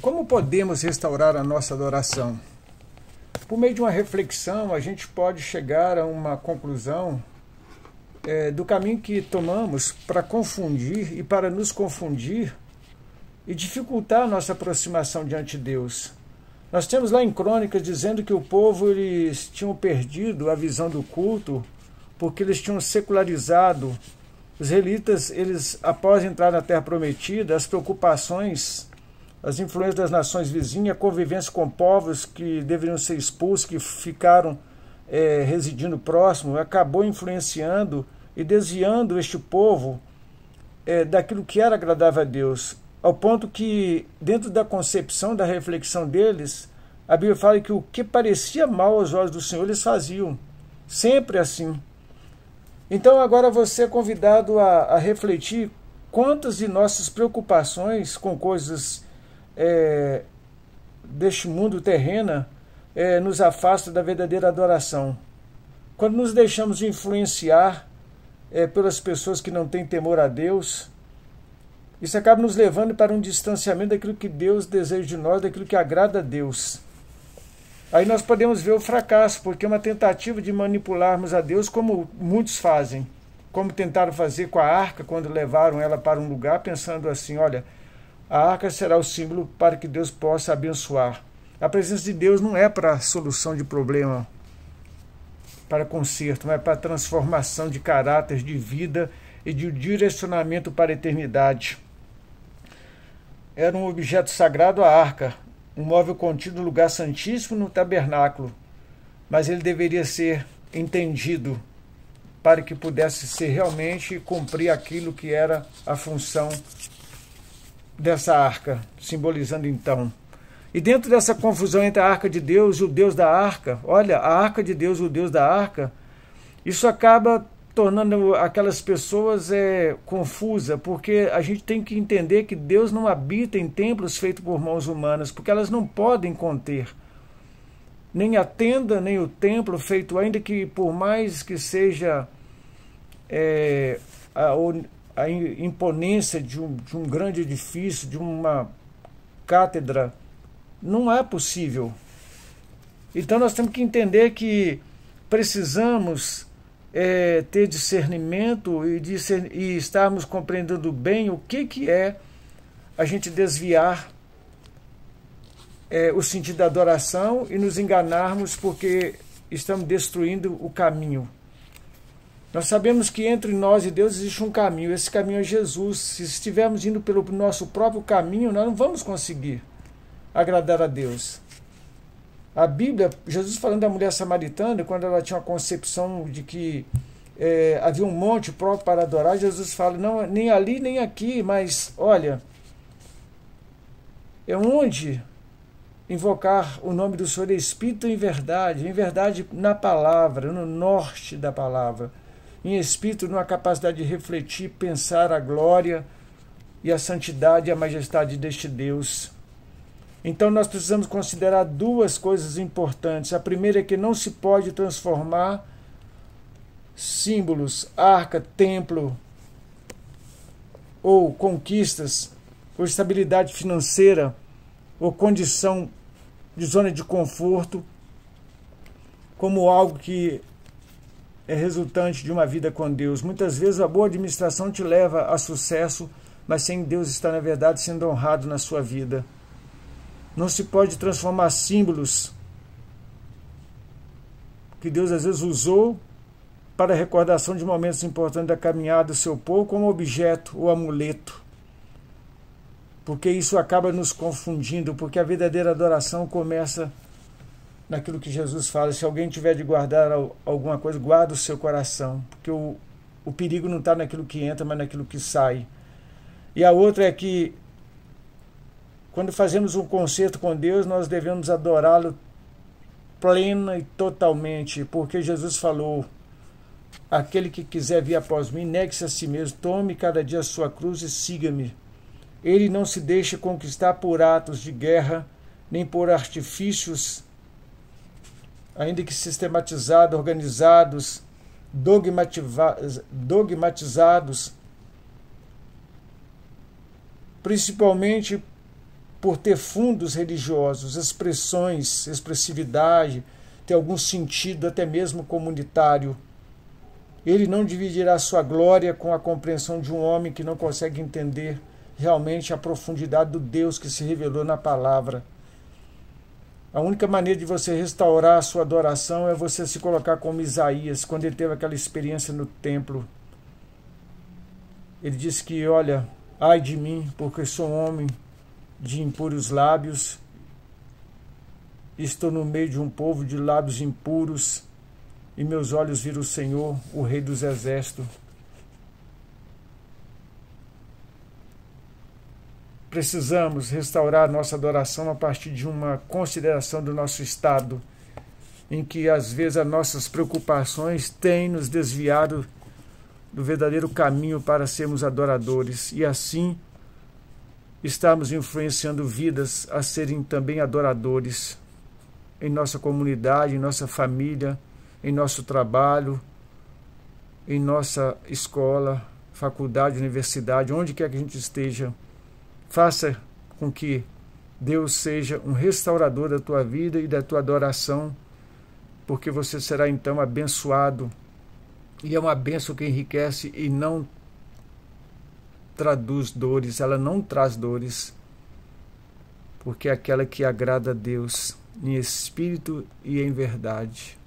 Como podemos restaurar a nossa adoração? Por meio de uma reflexão, a gente pode chegar a uma conclusão do caminho que tomamos para confundir e para nos confundir e dificultar a nossa aproximação diante de Deus. Nós temos lá em Crônicas dizendo que o povo eles tinham perdido a visão do culto porque eles tinham secularizado. Os israelitas, eles, após entrar na Terra Prometida, as preocupações, as influências das nações vizinhas, a convivência com povos que deveriam ser expulsos, que ficaram residindo próximo, acabou influenciando e desviando este povo daquilo que era agradável a Deus, ao ponto que, dentro da concepção, da reflexão deles, a Bíblia fala que o que parecia mal aos olhos do Senhor, eles faziam, sempre assim. Então agora você é convidado a refletir quantas de nossas preocupações com coisas deste mundo terrena nos afasta da verdadeira adoração. Quando nos deixamos influenciar pelas pessoas que não têm temor a Deus, isso acaba nos levando para um distanciamento daquilo que Deus deseja de nós, daquilo que agrada a Deus. Aí nós podemos ver o fracasso, porque é uma tentativa de manipularmos a Deus como muitos fazem, como tentaram fazer com a arca, quando levaram ela para um lugar, pensando assim, olha, a arca será o símbolo para que Deus possa abençoar. A presença de Deus não é para solução de problema, para conserto, mas para transformação de caráter, de vida e de direcionamento para a eternidade. Era um objeto sagrado a arca, um móvel contido no lugar santíssimo no tabernáculo, mas ele deveria ser entendido para que pudesse ser realmente cumprir aquilo que era a função dessa arca, simbolizando então. E dentro dessa confusão entre a arca de Deus e o Deus da arca, olha, a arca de Deus e o Deus da arca, isso acaba tornando aquelas pessoas confusa, porque a gente tem que entender que Deus não habita em templos feitos por mãos humanas, porque elas não podem conter nem a tenda, nem o templo feito, ainda que por mais que seja a imponência de um grande edifício, de uma cátedra, não é possível. Então nós temos que entender que precisamos ter discernimento e estarmos compreendendo bem o que é a gente desviar o sentido da adoração e nos enganarmos porque estamos destruindo o caminho. Nós sabemos que entre nós e Deus existe um caminho, esse caminho é Jesus. Se estivermos indo pelo nosso próprio caminho, nós não vamos conseguir agradar a Deus. A Bíblia, Jesus falando da mulher samaritana, quando ela tinha uma concepção de que havia um monte próprio para adorar, Jesus fala, não, nem ali nem aqui, mas olha, é onde invocar o nome do Senhor, Espírito em verdade na palavra, no norte da palavra, em espírito, numa capacidade de refletir, pensar a glória e a santidade e a majestade deste Deus. Então nós precisamos considerar duas coisas importantes. A primeira é que não se pode transformar símbolos, arca, templo, ou conquistas, ou estabilidade financeira, ou condição de zona de conforto, como algo que é resultante de uma vida com Deus. Muitas vezes a boa administração te leva a sucesso, mas sem Deus estar, na verdade, sendo honrado na sua vida. Não se pode transformar símbolos que Deus às vezes usou para a recordação de momentos importantes da caminhada do seu povo como objeto ou amuleto. Porque isso acaba nos confundindo, porque a verdadeira adoração começa naquilo que Jesus fala. Se alguém tiver de guardar alguma coisa, guarda o seu coração, porque o perigo não está naquilo que entra, mas naquilo que sai. E a outra é que quando fazemos um concerto com Deus, nós devemos adorá-lo plena e totalmente, porque Jesus falou, aquele que quiser vir após mim, negue-se a si mesmo, tome cada dia a sua cruz e siga-me. Ele não se deixa conquistar por atos de guerra, nem por artifícios, ainda que sistematizados, organizados, dogmatizados, principalmente por ter fundos religiosos, expressões, expressividade, ter algum sentido até mesmo comunitário. Ele não dividirá sua glória com a compreensão de um homem que não consegue entender realmente a profundidade do Deus que se revelou na palavra. A única maneira de você restaurar a sua adoração é você se colocar como Isaías, quando ele teve aquela experiência no templo. Ele disse que, olha, ai de mim, porque sou um homem de impuros lábios, estou no meio de um povo de lábios impuros, e meus olhos viram o Senhor, o Rei dos Exércitos. Precisamos restaurar nossa adoração a partir de uma consideração do nosso estado, em que às vezes as nossas preocupações têm nos desviado do verdadeiro caminho para sermos adoradores, e assim estamos influenciando vidas a serem também adoradores em nossa comunidade, em nossa família, em nosso trabalho, em nossa escola, faculdade, universidade, onde quer que a gente esteja. Faça com que Deus seja um restaurador da tua vida e da tua adoração, porque você será então abençoado. E é uma bênção que enriquece e não traduz dores, ela não traz dores, porque é aquela que agrada a Deus em espírito e em verdade.